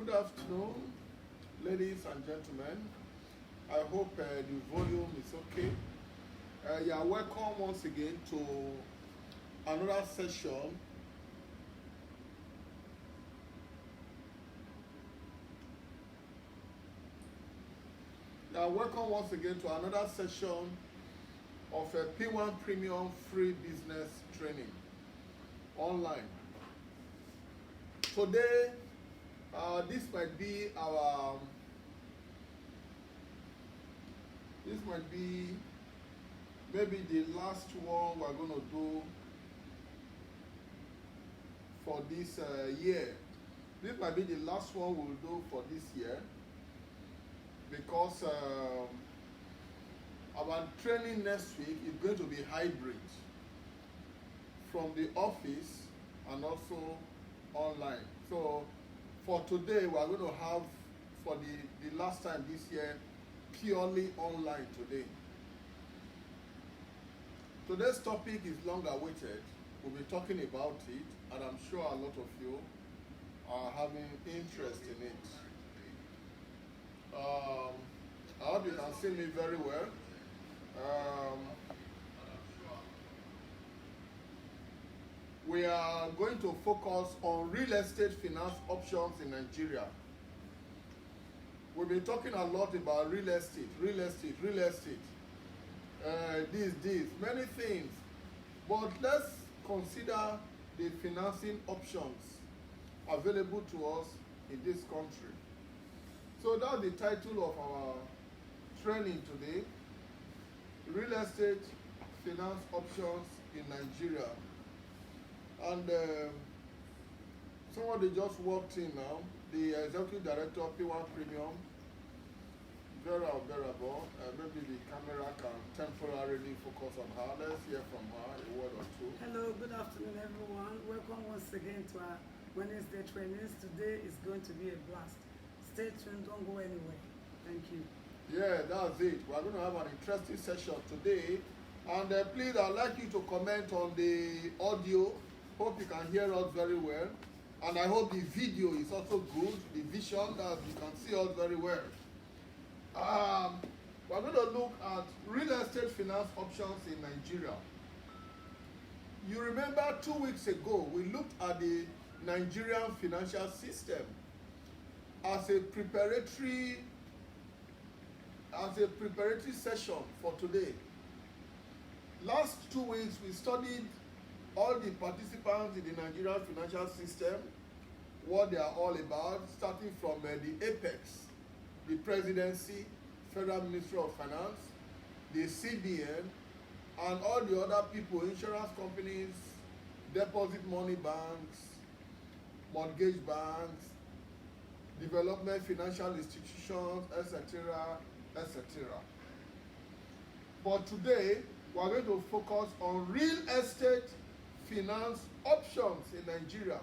Good afternoon, ladies and gentlemen. I hope the volume is okay. You are welcome once again to another session of a PWAN Premium free business training online. Today, this might be maybe the last one we're going to do for this year. This might be the last one we'll do for this year, because our training next week is going to be hybrid from the office and also online. So for today, we are going to have, for the last time this year, purely online today. Today's topic is long awaited. We'll be talking about it, and I'm sure a lot of you are having interest in it. I hope you can see me very well. We are going to focus on real estate finance options in Nigeria. We've been talking a lot about real estate, many things. But let's consider the financing options available to us in this country. So that's the title of our training today: Real Estate Finance Options in Nigeria. And somebody just walked in now, the Executive Director of PWAN Premium, Vera Berabo. Maybe the camera can temporarily focus on her. Let's hear from her a word or two. Hello, good afternoon everyone. Welcome once again to our Wednesday trainings. Today is going to be a blast. Stay tuned, don't go anywhere. Thank you. Yeah, that's it. We're going to have an interesting session today. And please, I'd like you to comment on the audio. Hope you can hear us very well. And I hope the video is also good. The vision, that you can see us very well. We're going to look at real estate finance options in Nigeria. You remember 2 weeks ago, we looked at the Nigerian financial system as a preparatory session for today. Last 2 weeks, we studied all the participants in the Nigerian financial system, what they are all about, starting from the apex, the presidency, Federal Ministry of Finance, the CBN, and all the other people, insurance companies, deposit money banks, mortgage banks, development financial institutions, etc., etc. But today, we are going to focus on real estate finance options in Nigeria.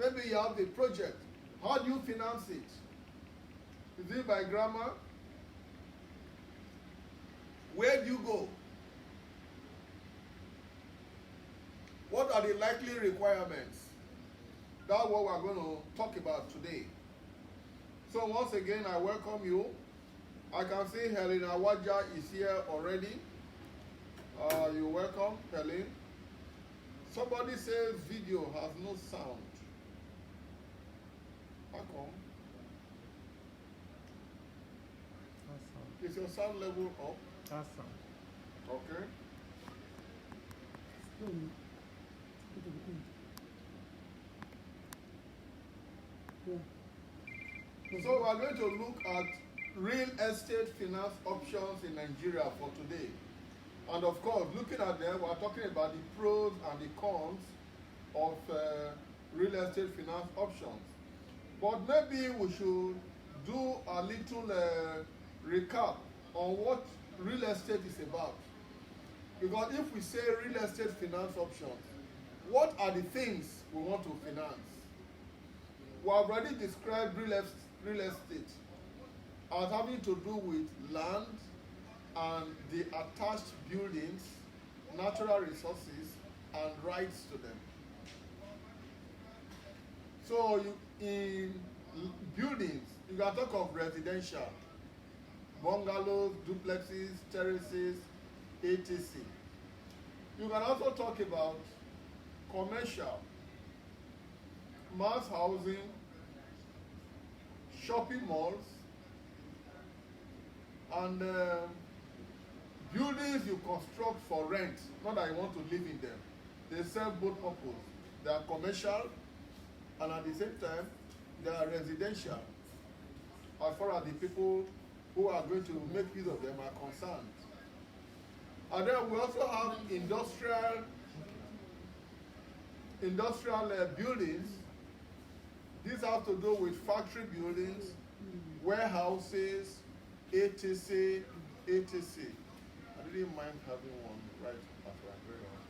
Maybe you have a project. How do you finance it? Is it by grammar? Where do you go? What are the likely requirements? That's what we're going to talk about today. So once again, I welcome you. I can see Helen Awaja is here already. You're welcome, Helen. Somebody says video has no sound. How come? Awesome. Is your sound level up? Awesome. Okay. So we are going to look at real estate finance options in Nigeria for today. And of course, looking at them, we are talking about the pros and the cons of real estate finance options. But maybe we should do a little recap on what real estate is about. Because if we say real estate finance options, what are the things we want to finance? We have already described real estate as having to do with land and the attached buildings, natural resources, and rights to them. So in Buildings, you can talk of residential, bungalows, duplexes, terraces, etc. You can also talk about commercial, mass housing, shopping malls, and buildings you construct for rent, not that you want to live in them. They serve both purposes. They are commercial, and at the same time, they are residential, as far as the people who are going to make use of them are concerned. And then we also have industrial buildings. These have to do with factory buildings, warehouses, etc., etc. I didn't mind having one right after I'm going on.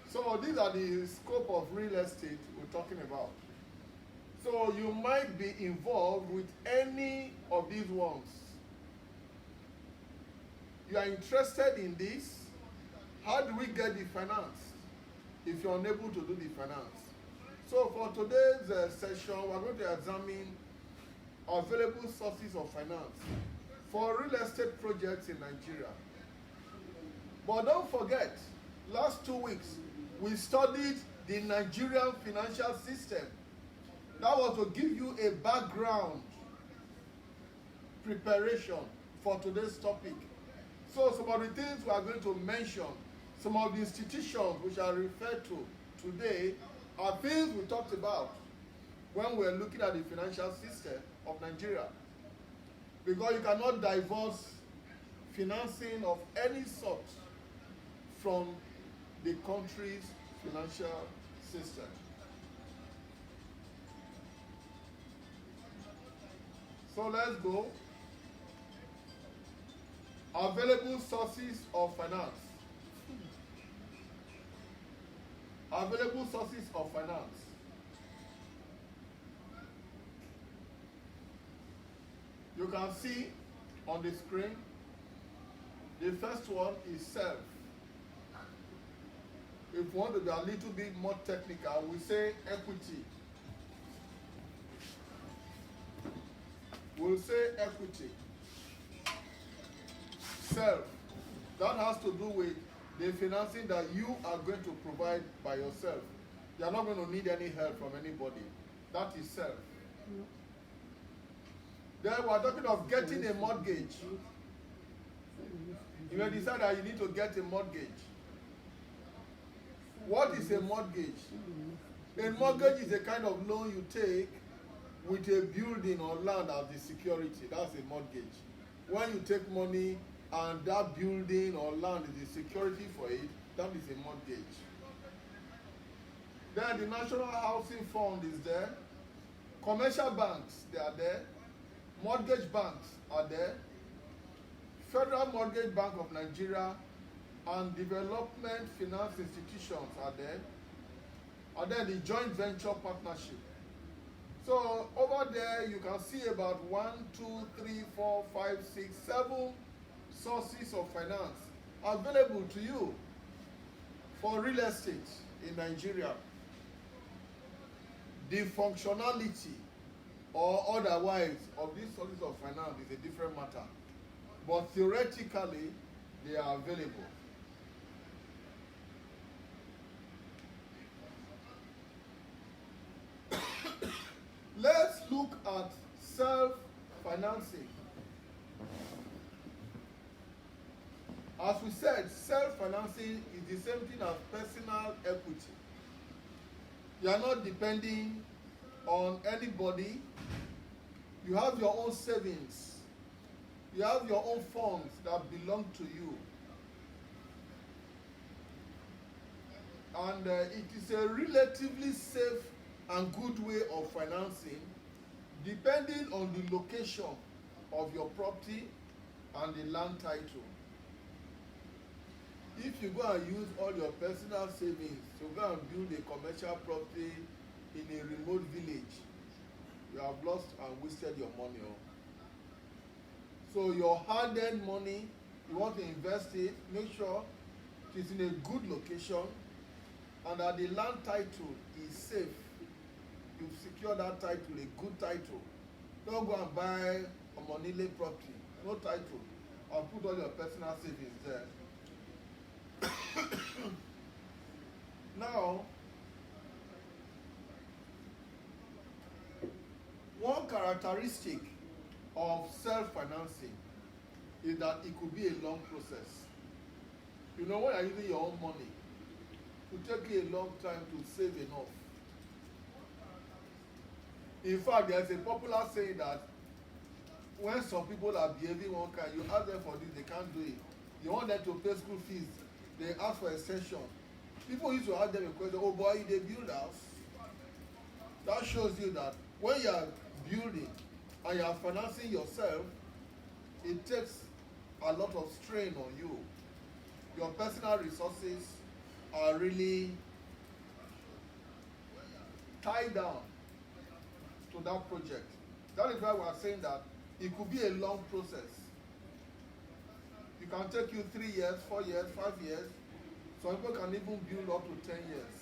So these are the scope of real estate we're talking about. So you might be involved with any of these ones. You are interested in this. How do we get the finance if you're unable to do the finance? So for today's session, we're going to examine available sources of finance for real estate projects in Nigeria. But don't forget, last 2 weeks, we studied the Nigerian financial system. That was to give you a background preparation for today's topic. So some of the things we are going to mention, some of the institutions which are referred to today are things we talked about when we were looking at the financial system of Nigeria. Because you cannot divorce financing of any sort from the country's financial system. So let's go. Available sources of finance. Available sources of finance. You can see on the screen, the first one is self. If we want to be a little bit more technical, we say equity. We'll say equity. Self. That has to do with the financing that you are going to provide by yourself. You are not going to need any help from anybody. That is self. Then we are talking of getting a mortgage. You may decide that you need to get a mortgage. What is a mortgage? A mortgage is a kind of loan you take with a building or land as the security. That's a mortgage. When you take money and that building or land is the security for it, that is a mortgage. Then the National Housing Fund is there. Commercial banks, they are there. Mortgage banks are there. Federal Mortgage Bank of Nigeria and development finance institutions are there. And then the joint venture partnership. So over there you can see about 1, 2, 3, 4, 5, 6, 7 sources of finance available to you for real estate in Nigeria. The functionality or otherwise of these sources of finance is a different matter. But theoretically, they are available. Let's look at self-financing. As we said, self-financing is the same thing as personal equity. You are not depending on anybody. You have your own savings. You have your own funds that belong to you. And it is a relatively safe and good way of financing, depending on the location of your property and the land title. If you go and use all your personal savings to go and build a commercial property in a remote village, you have lost and wasted your money. So your hard-earned money, you want to invest it, make sure it is in a good location and that the land title is safe you've secured that title, a good title. Don't go and buy a Monile property, no title, and put all your personal savings there. Now, one characteristic of self-financing is that it could be a long process. You know, when you're using your own money, it will take you a long time to save enough. In fact, there's a popular saying that when some people are behaving one kind, you ask them for this, they can't do it. You want them to pay school fees, they ask for extension. People used to ask them a question, oh boy, they build house. That shows you that when you are building and you are financing yourself, it takes a lot of strain on you. Your personal resources are really tied down to that project. That is why we are saying that it could be a long process. It can take you 3 years, 4 years, 5 years. Some people can even build up to 10 years.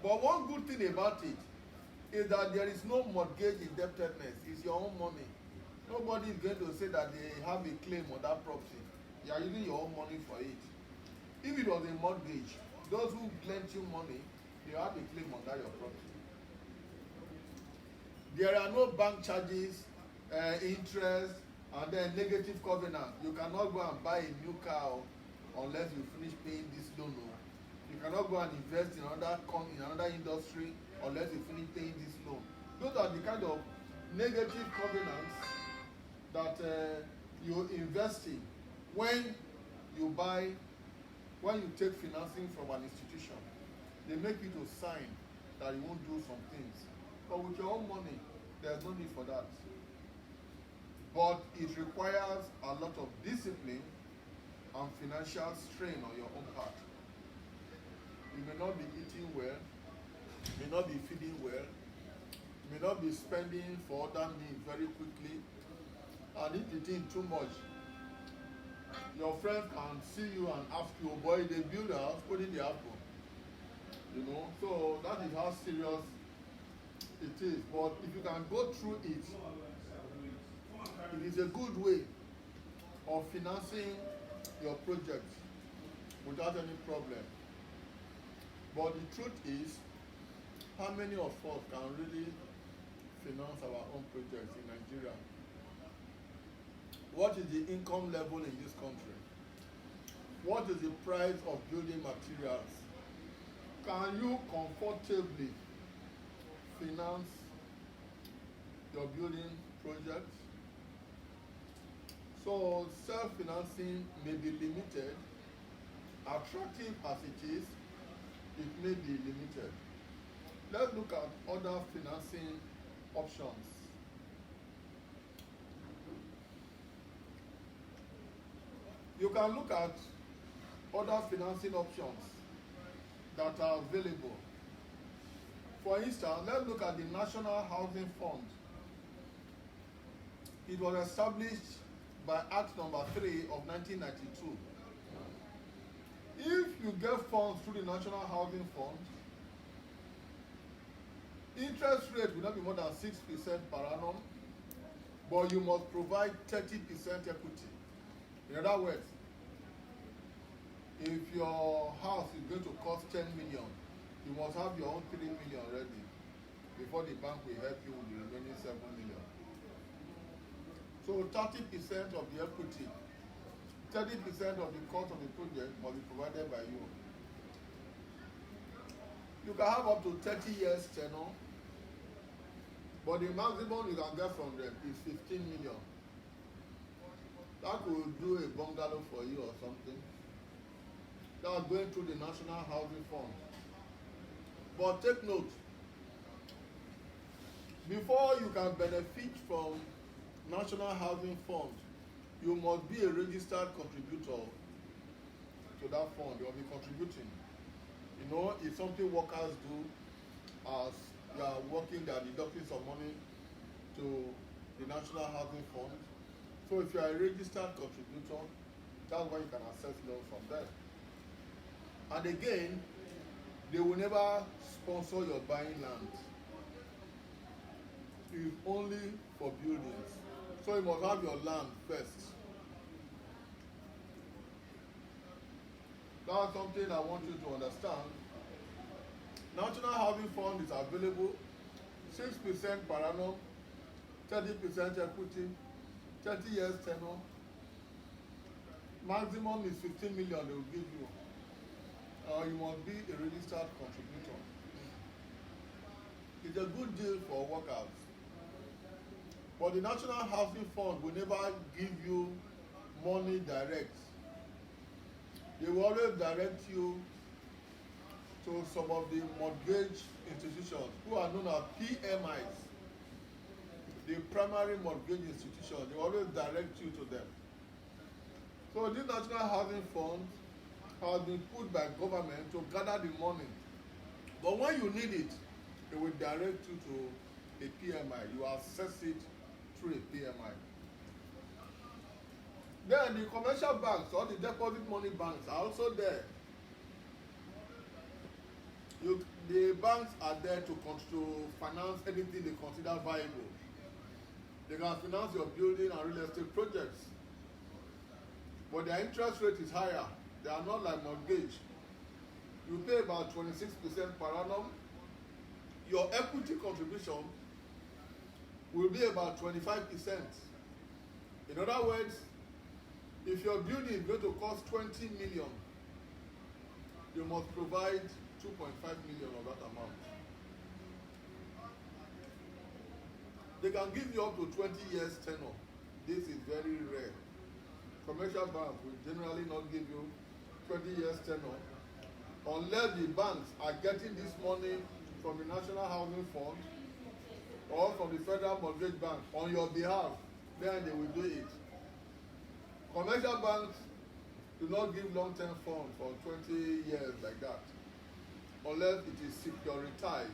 But one good thing about it is that there is no mortgage indebtedness. It's your own money. Nobody is going to say that they have a claim on that property. You are using your own money for it. If it was a mortgage, those who lent you money, they have a claim on that your property. There are no bank charges, interest, and then negative covenant. You cannot go and buy a new car unless you finish paying this loan. You cannot go and invest in another industry unless you finish paying this loan. Those are the kind of negative covenants that you invest in when you take financing from an institution. They make you to sign that you won't do some things. But with your own money, there's no need for that. But it requires a lot of discipline and financial strain on your own part. You may not be eating well, you may not be feeding well, you may not be spending for other needs very quickly, and if you think too much, your friend can see you and ask you, oh boy, they build a house, what did they happen? You know, so that is how serious it is. But if you can go through it, it is a good way of financing your project without any problem. But the truth is, how many of us can really finance our own projects in Nigeria? What is the income level in this country? What is the price of building materials? Can you comfortably finance your building project? So self-financing may be limited. Attractive as it is, it may be limited. Let's look at other financing options. You can look at other financing options that are available. For instance, let's look at the National Housing Fund. It was established by Act number 3 of 1992. If you get funds through the National Housing Fund, interest rate will not be more than 6% per annum, but you must provide 30% equity. In other words, if your house is going to cost 10 million, you must have your own 3 million ready before the bank will help you with the remaining 7 million. So 30% of the equity, 30% of the cost of the project must be provided by you. You can have up to 30 years tenure, but the maximum you can get from them is 15 million. That could do a bungalow for you or something. That's going through the National Housing Fund. But take note, before you can benefit from National Housing Fund, you must be a registered contributor to that fund. You will be contributing. You know, it's something workers do as they are working, they are deducting some money to the National Housing Fund. So if you are a registered contributor, that's why you can access loans from them. And again, they will never sponsor your buying land. It's only for buildings. So you must have your land first. That's something I want you to understand. National Housing Fund is available, 6% per annum, 30% equity, 30 years tenure. Maximum is 15 million they will give you. You must be a registered contributor. It's a good deal for workers. But the National Housing Fund will never give you money direct. They will always direct you to some of the mortgage institutions who are known as PMIs, the primary mortgage institutions. They will always direct you to them. So this National Housing Fund has been put by government to gather the money. But when you need it, it will direct you to a PMI. You access it through a PMI. Then the commercial banks or the deposit money banks are also there. The banks are there to finance anything they consider viable. They can finance your building and real estate projects. But their interest rate is higher. They are not like mortgage. You pay about 26% per annum. Your equity contribution will be about 25%. In other words, if your building is going to cost 20 million, you must provide 2.5 million of that amount. They can give you up to 20 years tenure. This is very rare. Commercial banks will generally not give you 20 years tenure unless the banks are getting this money from the National Housing Fund or from the Federal Mortgage Bank on your behalf. Then they will do it. Commercial banks do not give long-term funds for 20 years like that unless it is securitized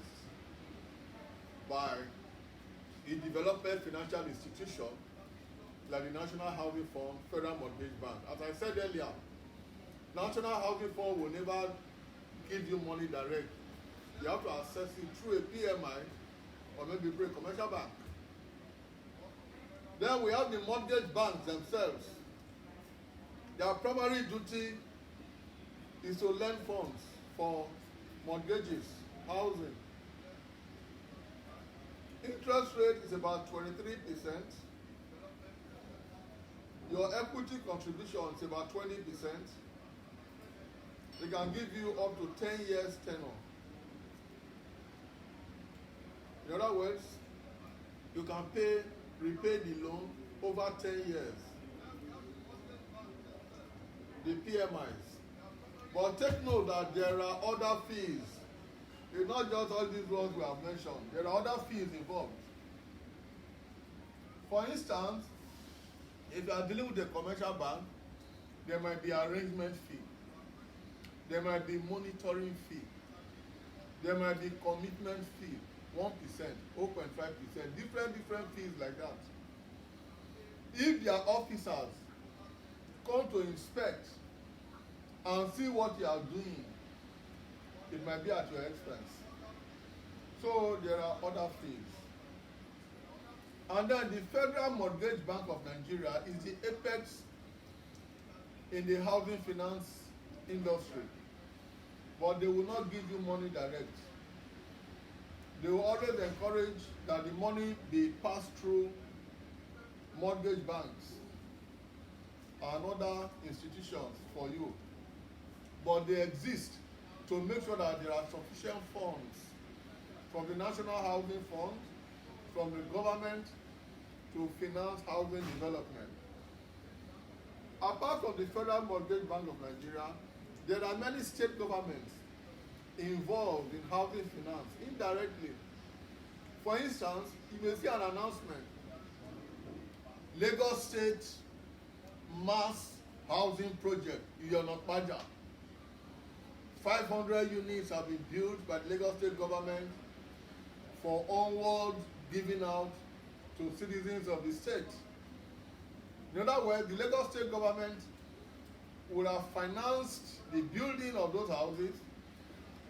by a development financial institution like the National Housing Fund, Federal Mortgage Bank. As I said earlier, National Housing Fund will never give you money direct. You have to access it through a PMI or maybe through a commercial bank. Then we have the mortgage banks themselves. Their primary duty is to lend funds for mortgages, housing. Interest rate is about 23%. Your equity contribution is about 20%. They can give you up to 10 years tenure. In other words, you can repay the loan over 10 years. The PMIs. But take note that there are other fees. It's not just all these ones we have mentioned. There are other fees involved. For instance, if you are dealing with a commercial bank, there might be arrangement fee. There might be monitoring fee. There might be commitment fee, 1%, 0.5%, different fees like that. If their officers come to inspect and see what you are doing, it might be at your expense. So there are other fees. And then the Federal Mortgage Bank of Nigeria is the apex in the housing finance industry. But they will not give you money direct. They will always encourage that the money be passed through mortgage banks and other institutions for you. But they exist to make sure that there are sufficient funds from the National Housing Fund, from the government, to finance housing development. Apart from the Federal Mortgage Bank of Nigeria, there are many state governments involved in housing finance indirectly. For instance, you may see an announcement. Lagos State Mass Housing Project, Iyonokpaja. 500 units have been built by the Lagos State government for onward giving out to citizens of the state. In other words, the Lagos State government would have financed the building of those houses,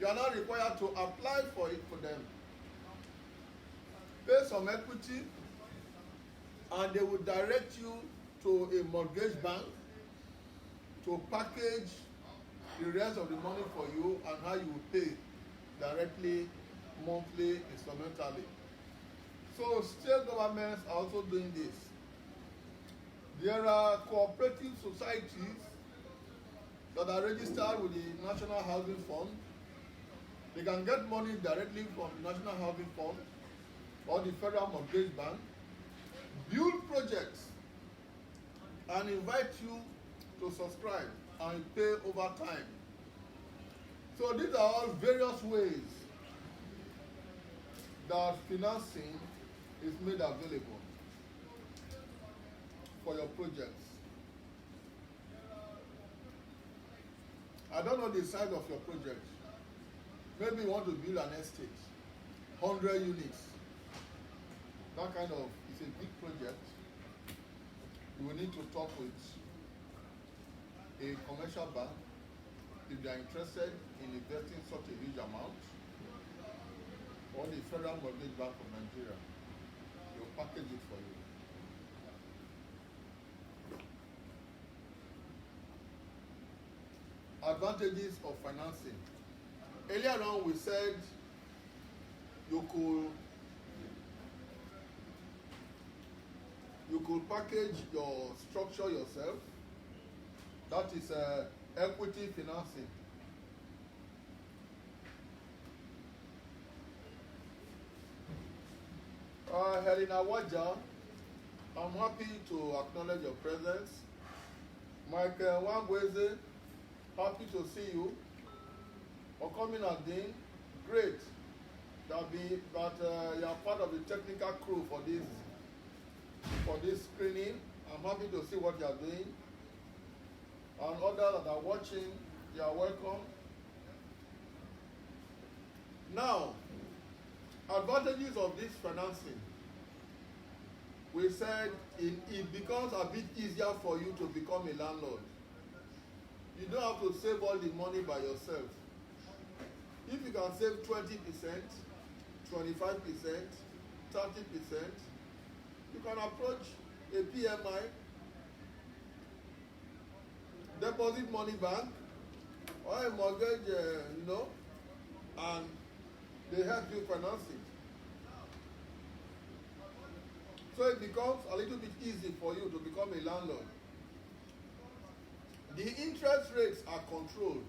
You are not required to apply for it for them. Pay some equity, and they will direct you to a mortgage bank to package the rest of the money for you and how you will pay directly, monthly, instrumentally. So state governments are also doing this. There are cooperative societies that are registered with the National Housing Fund. They can get money directly from the National Housing Fund or the Federal Mortgage Bank, build projects, and invite you to subscribe and pay over time. So these are all various ways that financing is made available for your projects. I don't know the size of your project. Maybe you want to build an estate, 100 units. That kind of, it's a big project. You will need to talk with a commercial bank if they are interested in investing such a huge amount, or the Federal Mortgage Bank of Nigeria. They will package it for you. Advantages of financing. Earlier on we said you could package your structure yourself. That is equity financing. Helena Waja, I'm happy to acknowledge your presence. Michael Wangweze, happy to see you. Okomin Adin, great that you are part of the technical crew for this screening. I'm happy to see what you are doing. And others that are watching, you are welcome. Now, advantages of this financing. We said it becomes a bit easier for you to become a landlord. You don't have to save all the money by yourself. If you can save 20%, 25%, 30%, you can approach a PMI, deposit money bank, or a mortgage, and they help you finance it. So it becomes a little bit easy for you to become a landlord. The interest rates are controlled.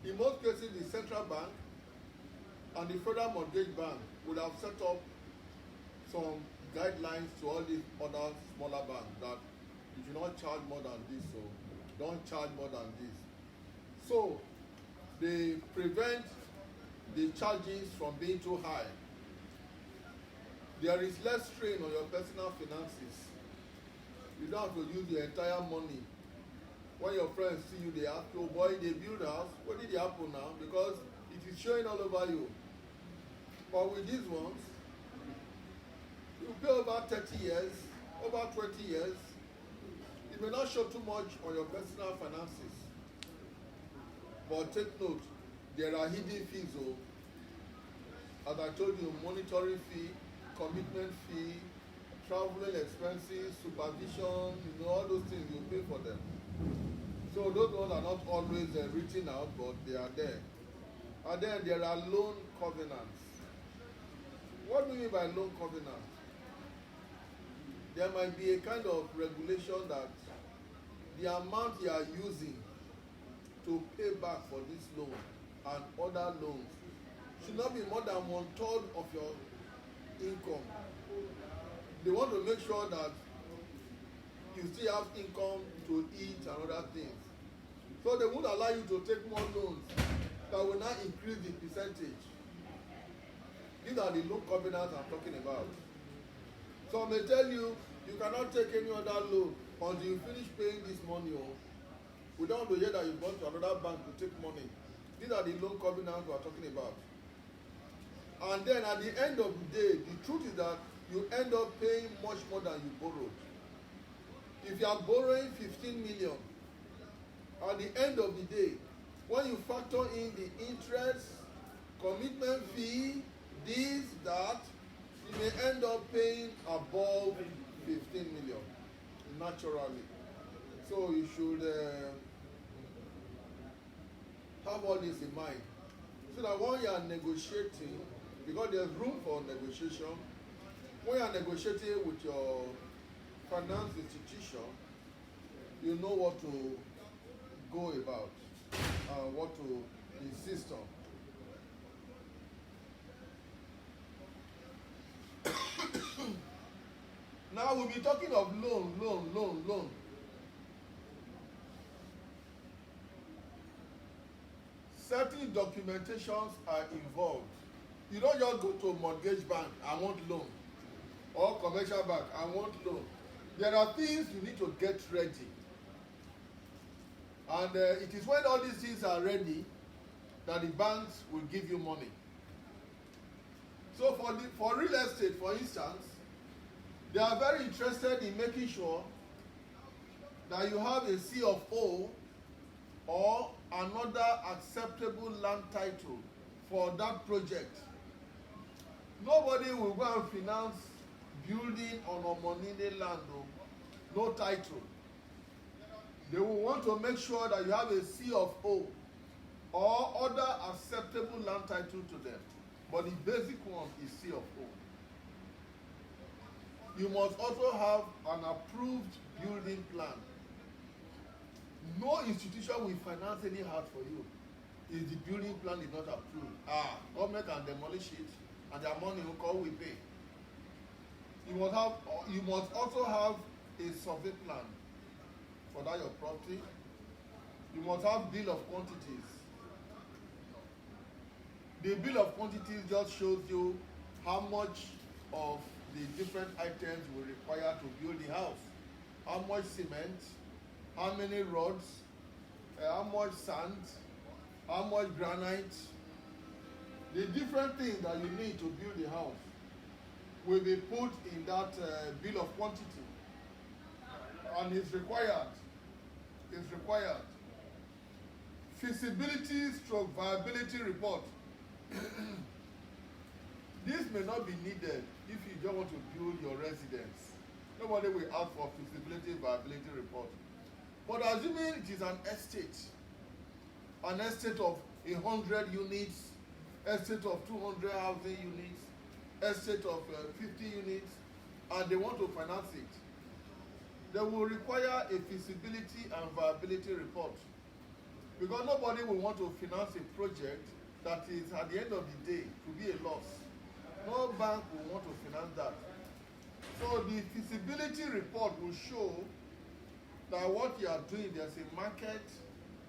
In most cases, the central bank and the Federal Mortgage Bank would have set up some guidelines to all these other smaller banks that you should not charge more than this, so don't charge more than this. So they prevent the charges from being too high. There is less strain on your personal finances. You don't have to use your entire money. When your friends see you, they ask, oh boy, they build a house. What did it happen now? Because it is showing all over you. But with these ones, you pay over 30 years, over 20 years. It may not show too much on your personal finances. But take note, there are hidden fees. As I told you, monetary fee, commitment fee, traveling expenses, supervision, all those things, you pay for them. So those ones are not always written out, but they are there. And then there are loan covenants. What do you mean by loan covenant? There might be a kind of regulation that the amount you are using to pay back for this loan and other loans should not be more than 1/3 of your income. They want to make sure that you still have income to eat and other things. So they won't allow you to take more loans that will not increase the percentage. These are the loan covenants I'm talking about. So I may tell you, you cannot take any other loan until you finish paying this money. We don't want to hear that you've gone to another bank to take money. These are the loan covenants we are talking about. And then at the end of the day, the truth is that you end up paying much more than you borrowed. If you are borrowing 15 million, at the end of the day, when you factor in the interest, commitment fee, this, that, you may end up paying above 15 million naturally. So you should have all this in mind. So that when you are negotiating, because there's room for negotiation, when you are negotiating with your finance institution, you know what to go about and what to insist on. Now we'll be talking of loan. Certain documentations are involved. You don't just go to a mortgage bank, I want loan, or commercial bank, I want loan. There are things you need to get ready. And it is when all these things are ready that the banks will give you money. So for real estate, for instance, they are very interested in making sure that you have a C of O or another acceptable land title for that project. Nobody will go and finance building on Omonide land, no title. They will want to make sure that you have a C of O or other acceptable land title to them. But the basic one is C of O. You must also have an approved building plan. No institution will finance any house for you if the building plan is not approved. Government can demolish it and their money will come we pay. You must also have a survey plan for that your property. You must have bill of quantities. The bill of quantities just shows you how much of the different items we require to build the house. How much cement, how many rods, how much sand, how much granite. The different things that you need to build the house will be put in that bill of quantity. And it's required. It's required. Feasibility / viability report. This may not be needed if you don't want to build your residence. Nobody will ask for feasibility / viability report. But assuming it is an estate of 100 units, estate of 200 housing units, estate of 50 units, and they want to finance it, they will require a feasibility and viability report. Because nobody will want to finance a project that is, at the end of the day, to be a loss. No bank will want to finance that. So the feasibility report will show that what you are doing, there's a market,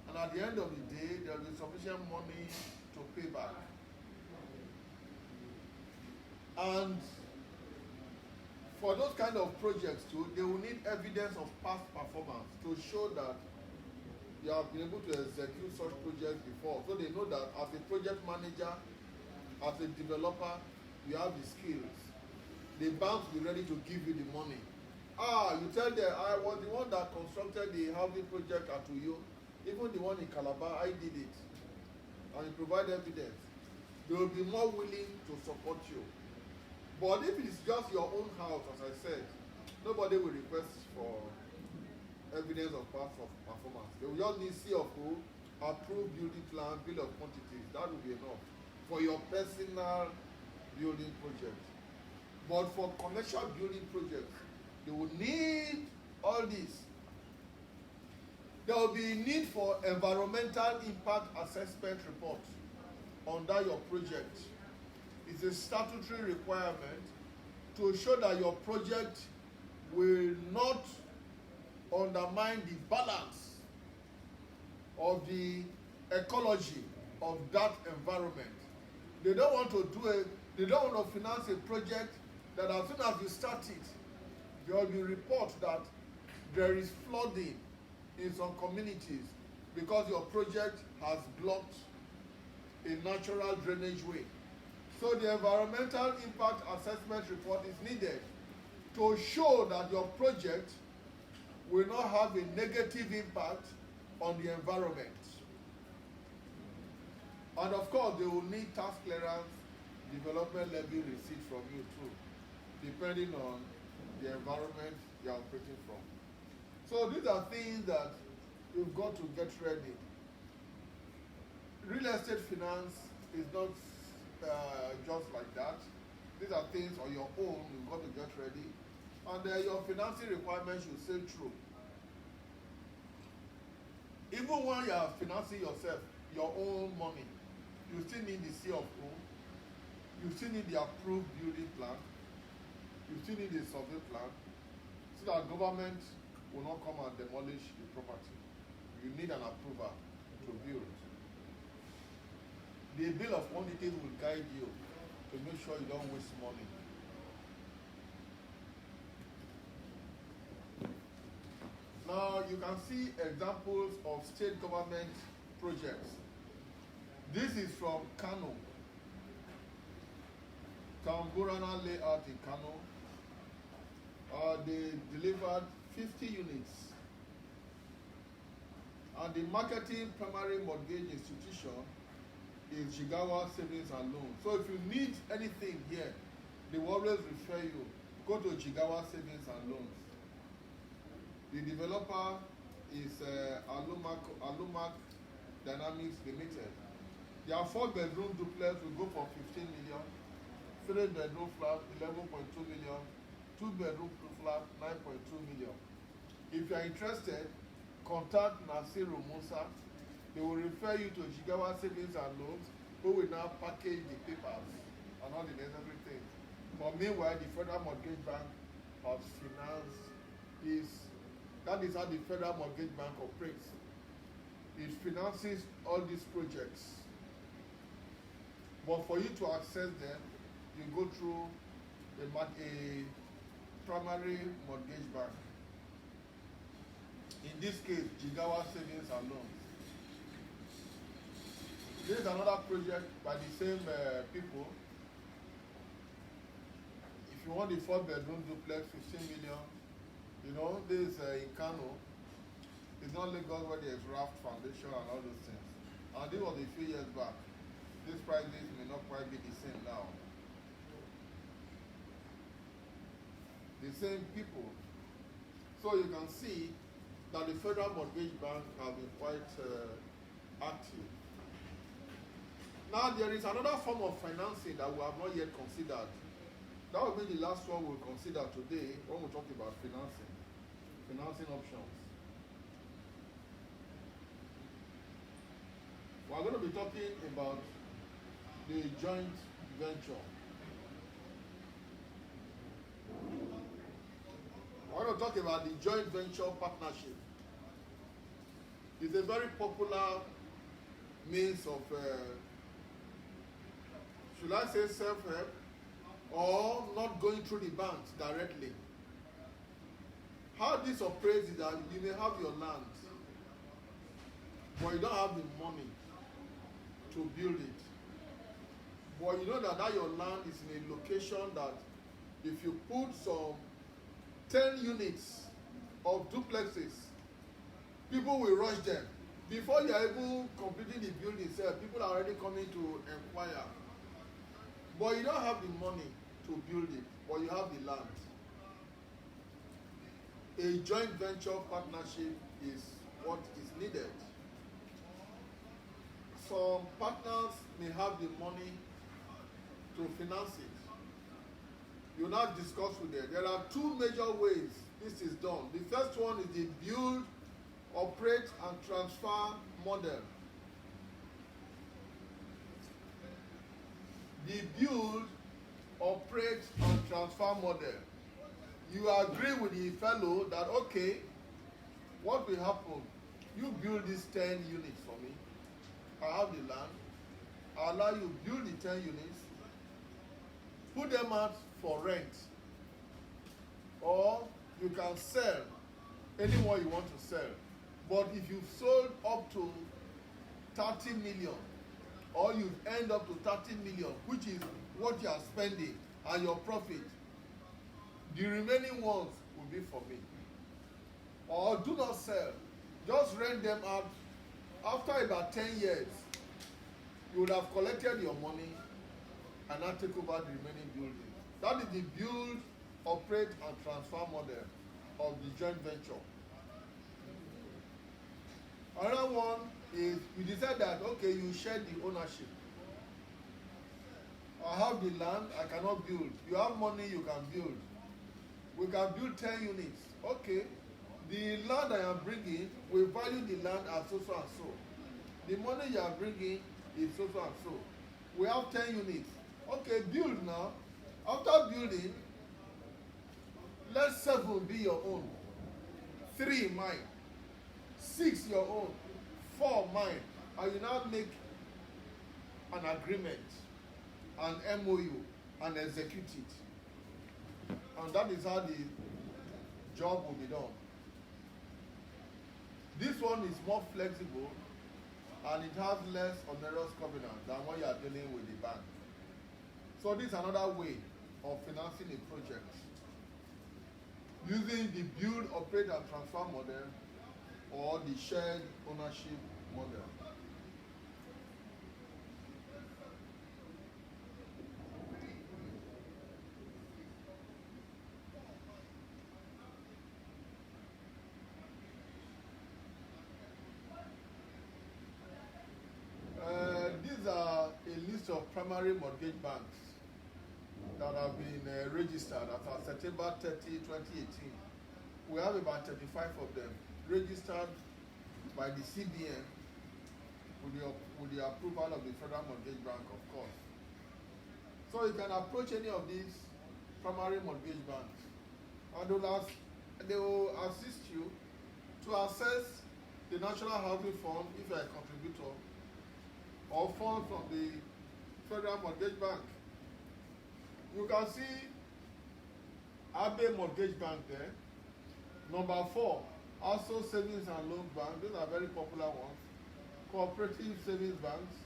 and at the end of the day, there will be sufficient money to pay back. And for those kind of projects too, they will need evidence of past performance to show that you have been able to execute such projects before. So they know that as a project manager, as a developer, you have the skills. The banks will be ready to give you the money. You tell them, I was the one that constructed the housing project at Uyo. Even the one in Calabar, I did it. And you provide evidence. They will be more willing to support you. But if it's just your own house, as I said, nobody will request for evidence of past performance. They will just need C of O, approved building plan, bill of quantities. That will be enough for your personal building project. But for commercial building projects, they will need all this. There will be need for environmental impact assessment report under your project. It's a statutory requirement to show that your project will not undermine the balance of the ecology of that environment. They don't want to finance a project that as soon as you start it, there will be reports that there is flooding in some communities because your project has blocked a natural drainage way. So the environmental impact assessment report is needed to show that your project will not have a negative impact on the environment. And of course, they will need tax clearance, development levy receipt from you too, depending on the environment you are operating from. So these are things that you've got to get ready. Real estate finance is not just like that. These are things on your own you've got to get ready. And your financing requirements should stay true. Even when you are financing yourself, your own money, you still need the C of O. You still need the approved building plan. You still need a survey plan so that government will not come and demolish the property. You need an approval to build. The bill of quantities will guide you to make sure you don't waste money. Now you can see examples of state government projects. This is from Kano. Tamburana layout in Kano. They delivered 50 units. And the marketing primary mortgage institution is Jigawa Savings and Loans. So if you need anything here, they will always refer you. Go to Jigawa Savings and Loans. The developer is Alumac Dynamics Limited. Their 4-bedroom duplex will go for 15 million, 3-bedroom flat 11.2 million, 2-bedroom flat 9.2 million. If you are interested, contact Nasiru Musa. They will refer you to Jigawa Savings and Loans, who will now package the papers and all the necessary things. But meanwhile, the Federal Mortgage Bank has financed this. That is how the Federal Mortgage Bank operates. It finances all these projects. But for you to access them, you go through a primary mortgage bank. In this case, Jigawa Savings and Loans. This is another project by the same people. If you want the 4-bedroom duplex, 15 million, you know, this in Kano. It's not Lagos where there's raft foundation and all those things. And this was a few years back. These prices may not quite be the same now. The same people. So you can see that the Federal Mortgage Bank have been quite active. Now there is another form of financing that we have not yet considered. That will be the last one we'll consider today when we talk about financing options. We are going to be talking about the joint venture. I want to talk about the joint venture partnership. It's a very popular means of, should I say self-help, or not going through the banks directly. How this operates is that you may have your land, but you don't have the money to build it. But you know that your land is in a location that if you put some 10 units of duplexes, people will rush them. Before you are even completing the building itself, people are already coming to inquire. But you don't have the money to build it, but you have the land. A joint venture partnership is what is needed. Some partners may have the money to finance it. You now discuss with them. There are two major ways this is done. The first one is the build, operate, and transfer model. The build, operate, and transfer model. You agree with the fellow that, okay, what will happen? You build these 10 units for me. I have the land. I allow you build the 10 units. Put them out for rent. Or you can sell anyone you want to sell. But if you've sold up to 30 million, or you end up to 30 million, which is what you are spending and your profit, the remaining ones will be for me. Or do not sell. Just rent them out. After about 10 years, you would have collected your money and now take over the remaining buildings. That is the build, operate, and transfer model of the joint venture. Another one is you decide that, okay, you share the ownership. I have the land, I cannot build. You have money, you can build. We can build 10 units. Okay, the land I am bringing, we value the land as so and so. The money you are bringing is so and so. We have 10 units. Okay, build now. After building, let 7 be your own, 3 mine, 6 your own, 4 mine, and you now make an agreement, an MOU, and execute it. And that is how the job will be done. This one is more flexible and it has less onerous covenant than when you are dealing with the bank. So this is another way of financing a project using the build, operate, and transfer model or the shared ownership model. These are a list of primary mortgage banks that have been registered as of September 30, 2018. We have about 35 of them registered by the CBN with the approval of the Federal Mortgage Bank, of course. So you can approach any of these primary mortgage banks and they will assist you to access the National Housing Fund if you are a contributor, or funds from the Federal Mortgage Bank. You can see Abe Mortgage Bank there. Number 4, also Savings and Loan Bank. These are very popular ones. Cooperative Savings Banks,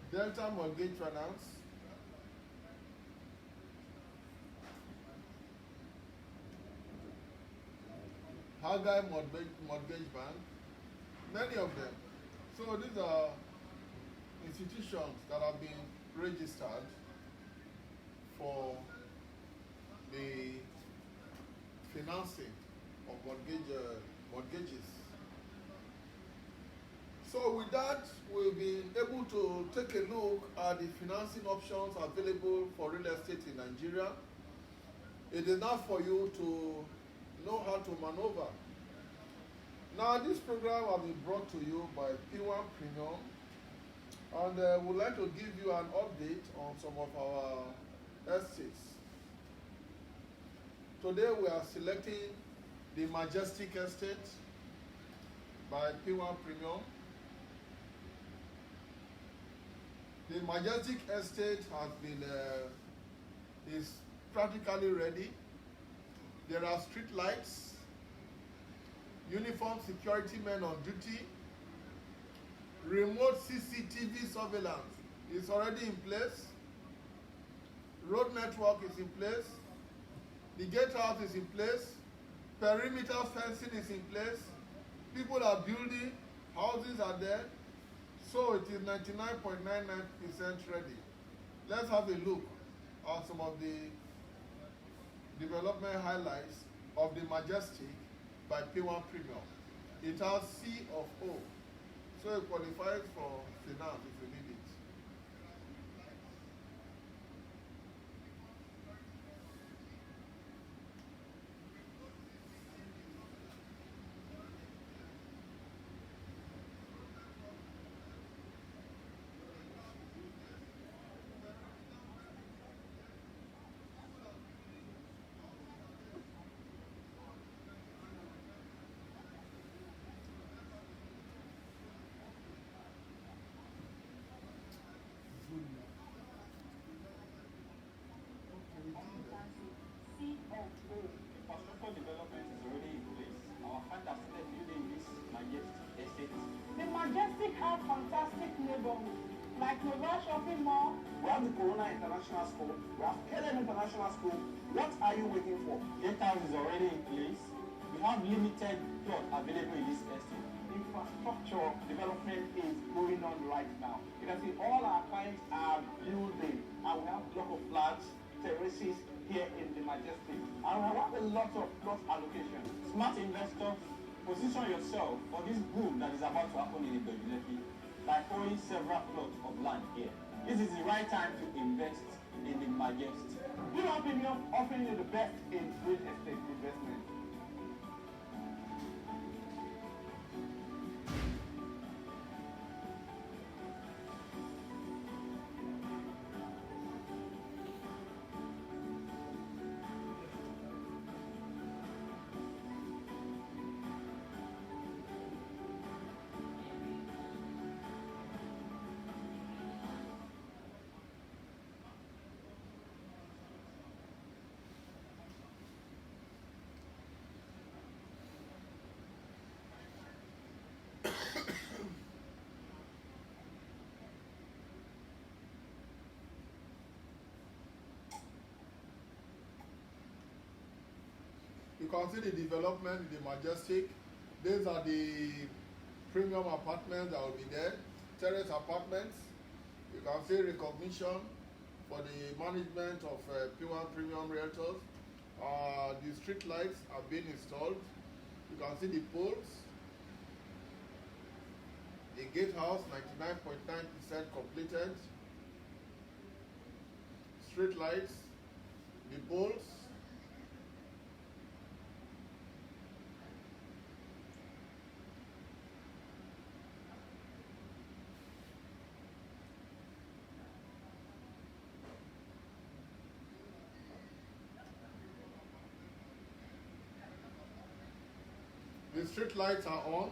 Delta Mortgage Finance, Haggai Mortgage Bank, many of them. So these are institutions that have been registered for the financing of mortgages. So with that, we've been able to take a look at the financing options available for real estate in Nigeria. It is now for you to know how to maneuver. Now, this program has been brought to you by PWAN Premium, and we'd like to give you an update on some of our estates. Today we are selecting the Majestic Estate by PWAN Premium. The Majestic Estate has been is practically ready. There are street lights, uniformed security men on duty, remote CCTV surveillance is already in place, road network is in place, the gatehouse is in place, perimeter fencing is in place, people are building, houses are there, so it is 99.99% ready. Let's have a look at some of the development highlights of the Majestic by PWAN Premium. It has C of O, so it qualifies for finance if you need it. Infrastructure development is already in place. Our fund has started building this Majestic Estate. The Majestic have fantastic neighborhood, like Nova Shopping Mall. We have the Corona International School. We have KLM International School. What are you waiting for? Gatehouse is already in place. We have limited plot available in this estate. In fact, infrastructure development is going on right now. You can see all our clients are building, and we have block of flats, terraces here in the Majestic. And we have a lot of plot allocation. Smart investors, position yourself for this boom that is about to happen in Ibejulefi by owning several plots of land here. This is the right time to invest in the Majestic. PWAN Premium offering you the best in real estate investment. You can see the development in the Majestic. These are the premium apartments that will be there. Terrace apartments. You can see recognition for the management of PWAN Premium Realtors. The street lights are being installed. You can see the poles. The gatehouse, 99.9% completed. Street lights, the poles. The street lights are on.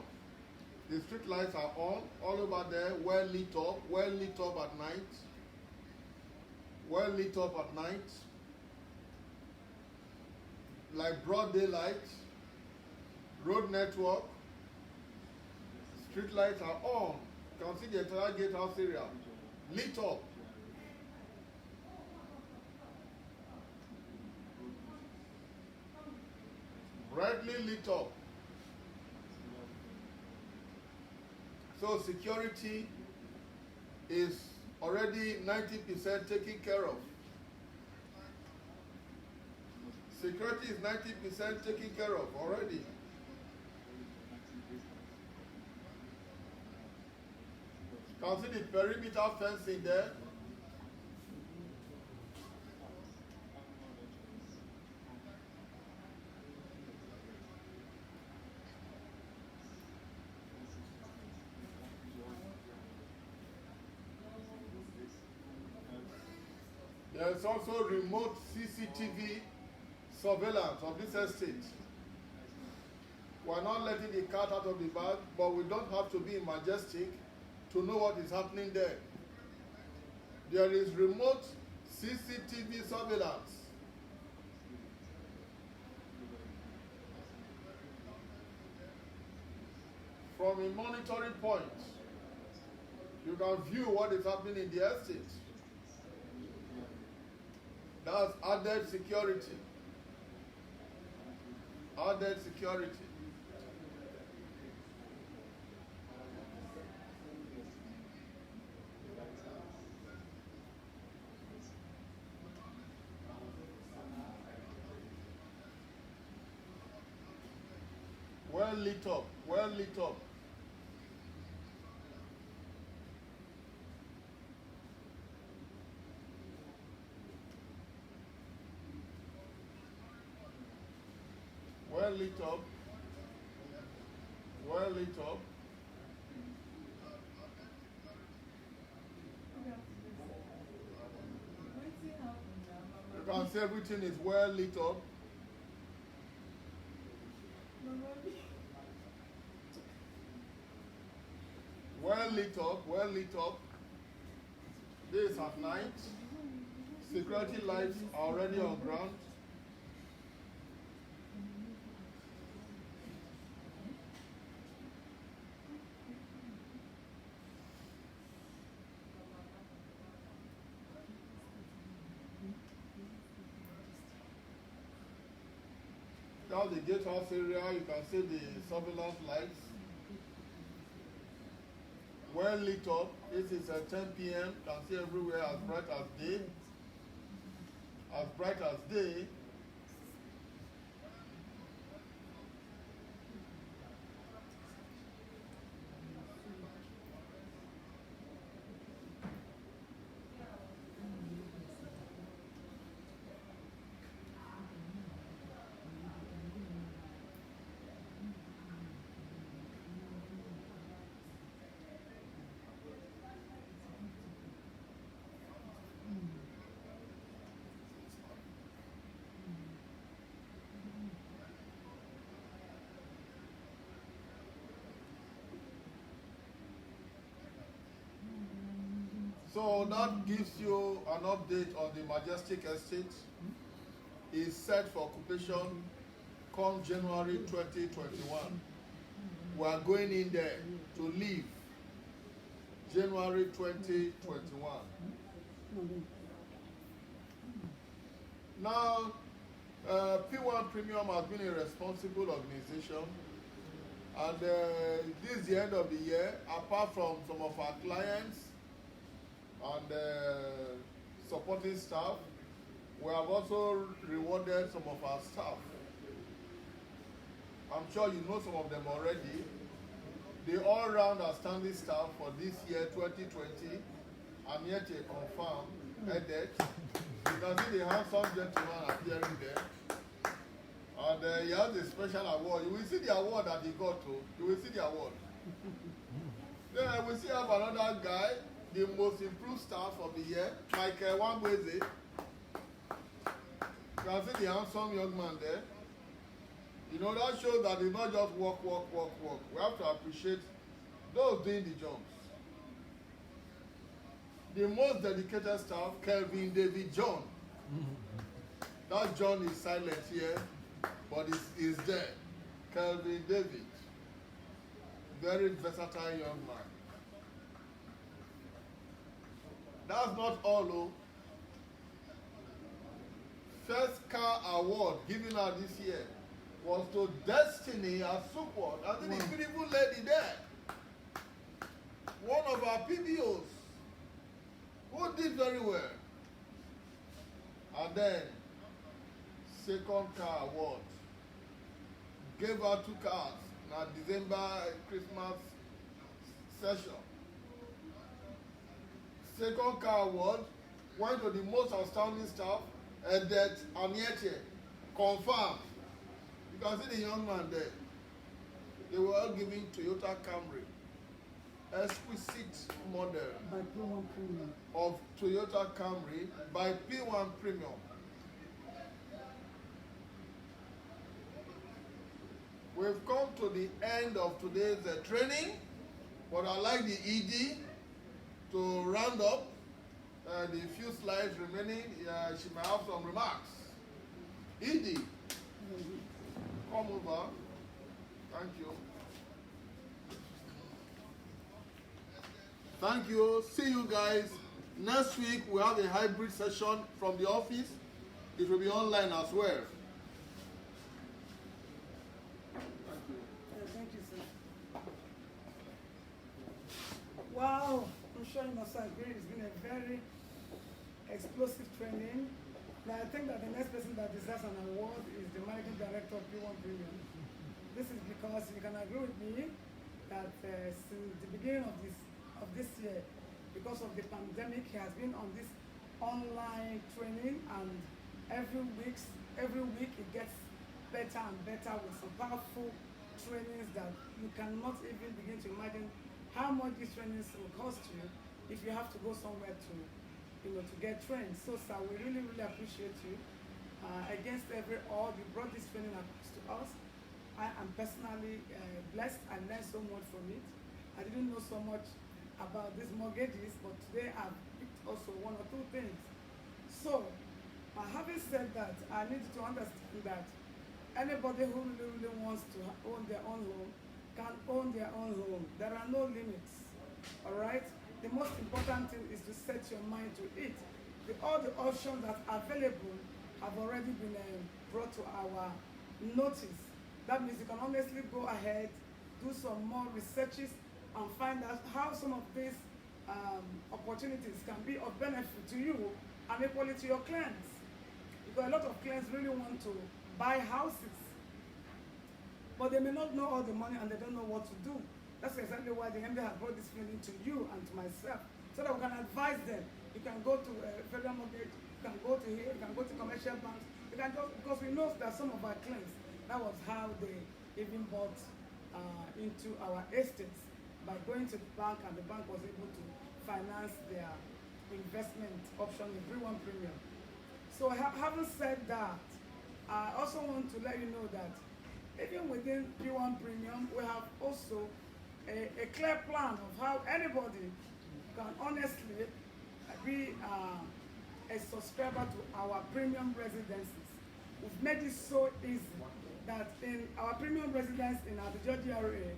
The street lights are on all over there, well lit up at night. Well lit up at night. Like broad daylight. Road network. Street lights are on. You can see the entire gatehouse area lit up. Brightly lit up. So security is already 90% taken care of. Security is 90% taken care of already. You can see the perimeter fencing there. There is also remote CCTV surveillance of this estate. We are not letting the cat out of the bag, but we don't have to be in Majestic to know what is happening there. There is remote CCTV surveillance. From a monitoring point, you can view what is happening in the estate. That's added security. Added security. Well lit up, well lit up. Well lit up, well lit up. You can see everything is well lit up. Well lit up, well lit up. This is at night. Security lights are already on ground. Now the gatehouse area, you can see the surveillance lights. well lit up. This is 10 p.m. Can see everywhere as bright as day. As bright as day. So that gives you an update on the Majestic Estate. Is set for occupation come January 2021. We are going in there to live January 2021. Now, PWAN Premium has been a responsible organization, and this is the end of the year. Apart from some of our clients and supporting staff, we have also rewarded some of our staff. I'm sure you know some of them already. The all-round outstanding staff for this year 2020, I'm yet to confirm headed. You can see the handsome gentleman appearing there. And he has a special award. You will see the award that he got to. You will see the award. Then we still have another guy, the most improved staff of the year, Michael Wambweze. You can see the handsome young man there. You know, that shows that it's not just work. We have to appreciate those doing the jobs. The most dedicated staff, Kelvin David John. That John is silent here, but is there. Kelvin David. Very versatile young man. That's not all, though. First car award given out this year was to Destiny Asupwat. I think the beautiful lady there. One of our PBOs who did very well. And then, second car award. Gave her 2 cars in our December Christmas session. Second car award went to the most outstanding staff, Edet Aniete, confirmed. You can see the young man there. They were all giving Toyota Camry, exquisite model By PWAN Premium. of Toyota Camry by PWAN Premium. We've come to the end of today's training, but I'd like the ED to round up the few slides remaining. She might have some remarks. ED, come over. Thank you. Thank you. See you guys. Next week we have a hybrid session from the office. It will be online as well. Thank you. Thank you, sir. Wow, I'm sure you must agree. It's been a very explosive training. But I think that the next person that deserves an award is the managing director of PWAN Premium. This is because you can agree with me that since the beginning of this year, because of the pandemic, he has been on this online training, and every week it gets better and better with some powerful trainings that you cannot even begin to imagine how much these trainings will cost you if you have to go somewhere to get trained. So sir, we really appreciate you. Against every odds, you brought this training across to us. I am personally blessed. I learned so much from it. I didn't know so much about these mortgages, but today I've picked also 1 or 2 things. So, having said that, I need you to understand that anybody who really wants to own their own home can own their own home. There are no limits, all right? The most important thing is to set your mind to it. All the options that are available have already been brought to our notice. That means you can honestly go ahead, do some more researches, and find out how some of these opportunities can be of benefit to you and equally to your clients. Because a lot of clients really want to buy houses, but they may not know all the money and they don't know what to do. That's exactly why the MD has brought this feeling to you and to myself, so that we can advise them. You can go to federal mortgage, you can go to here, you can go to commercial banks, you can go, because we know that some of our clients, that was how they even bought into our estates, by going to the bank, and the bank was able to finance their investment option in PWAN Premium. So having said that, I also want to let you know that even within PWAN Premium, we have also a clear plan of how anybody can honestly be a subscriber to our premium residences. We've made it so easy that in our premium residence in Abuja GRA,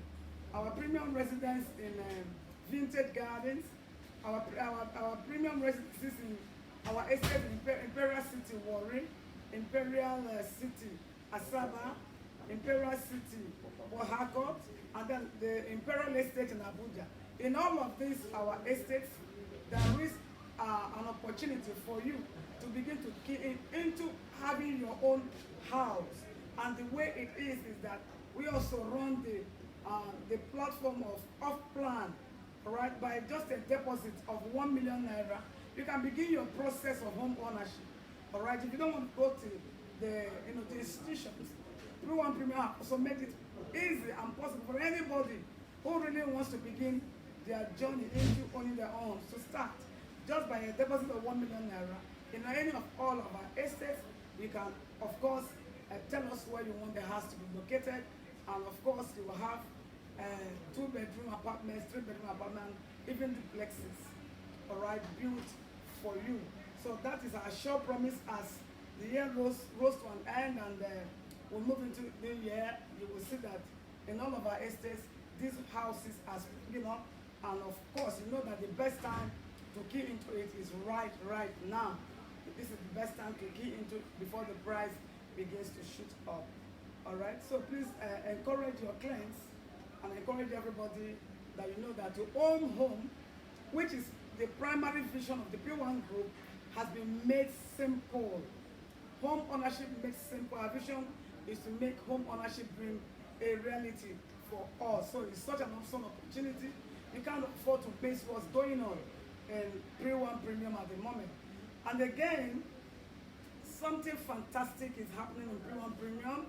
our premium residence in Vintage Gardens, our premium residences in our estate in Imperial City, Warri, Imperial City, Asaba, Imperial City, Port Harcourt, and then the Imperial Estate in Abuja. In all of these, our estates, there is an opportunity for you to begin to key into having your own house. And the way it is that we also run the platform of off-plan, right? By just a deposit of 1 million naira, you can begin your process of home ownership. All right, if you don't want to go to the institutions, PWAN Premium also made it easy and possible for anybody who really wants to begin their journey into owning their homes to start just by a deposit of 1 million naira. In any of all of our estates, you can, of course, tell us where you want the house to be located, and of course, you will have 2-bedroom apartments, 3-bedroom apartments, even duplexes, all right, built for you. So that is our sure promise as the year rose to an end, and we'll move into the new year. You will see that in all of our estates, these houses are springing up, and of course, you know that the best time to key into it is right now. This is the best time to key into before the price begins to shoot up. All right, so please encourage your clients and encourage everybody that you know that to own home, which is the primary vision of the PWAN Group, has been made simple. Home ownership made simple. Our vision is to make home ownership dream a reality for us. So it's such an awesome opportunity. You can't afford to miss what's going on in PWAN Premium at the moment. And again, something fantastic is happening in PWAN Premium.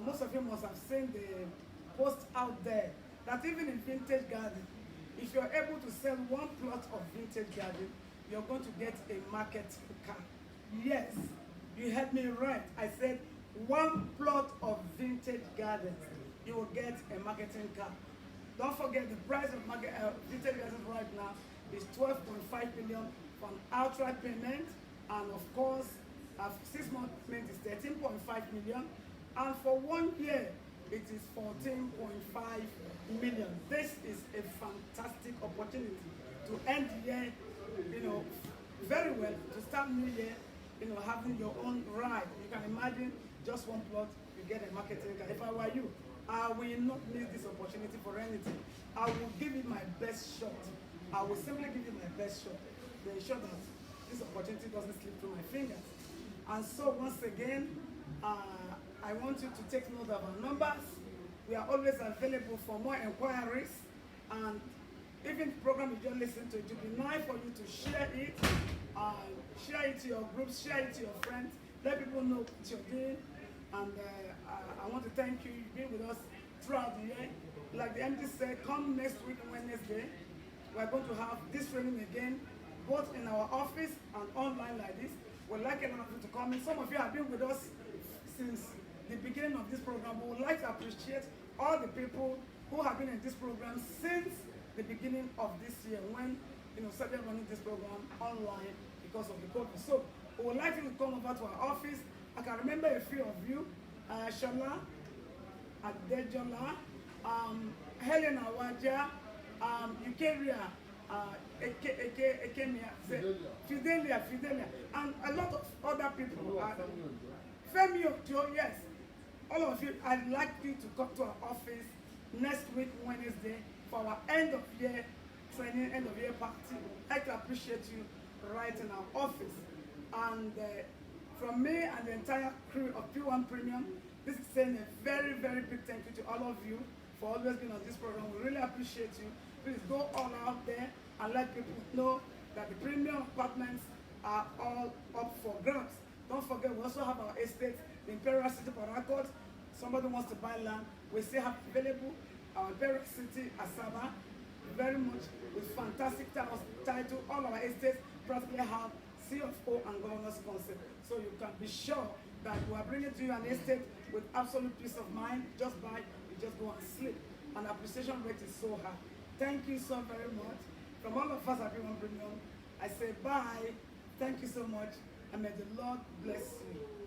Most of you must have seen the post out there that even in Vintage Garden, if you're able to sell one plot of Vintage Garden, you're going to get a marketing car. Yes, you heard me right. I said one plot of Vintage Garden, you will get a marketing car. Don't forget the price of Vintage Garden right now is 12.5 million for an outright payment, and of course, 6 month payment is 13.5 million, and for 1 year, it is 14.5 million. This is a fantastic opportunity to end the year, very well, to start new year, having your own ride. You can imagine just one plot, you get a marketing car. If I were you, I will not miss this opportunity for anything. I will give it my best shot. I will simply give it my best shot to ensure that this opportunity doesn't slip through my fingers. And so once again, I want you to take note of our numbers. We are always available for more inquiries, and even the program you just listened to, it would be nice for you to share it to your groups, share it to your friends, let people know what you're doing. And I want to thank you. You've been with us throughout the year. Like the MD said, come next week, Wednesday, we're going to have this training again, both in our office and online like this. We'd like a lot of you to come in. Some of you have been with us since the beginning of this program. We would like to appreciate all the people who have been in this program since the beginning of this year, when started running this program online because of the COVID. So we would like you to come over to our office. I can remember a few of you, Shola, Adejola, Helen Awaja, Eukaria, Fidelia, and a lot of other people. Femi Ojo, yes. All of you, I'd like you to come to our office next week, Wednesday, for our end of year training, end of year party. I can appreciate you right in our office. And from me and the entire crew of PWAN Premium, this is saying a very, very big thank you to all of you for always being on this program. We really appreciate you. Please go all out there and let people know that the premium apartments are all up for grabs. Don't forget, we also have our estate, the Imperial City Port Harcourt. Somebody wants to buy land, we still have available our Imperial City Asaba, very much with fantastic title. All our estates practically have CFO and governor's consent. So you can be sure that we are bringing to you an estate with absolute peace of mind. Just buy, you just go and sleep. And appreciation rate is so high. Thank you so very much. From all of us at PWAN Premium, I say bye. Thank you so much, and may the Lord bless you.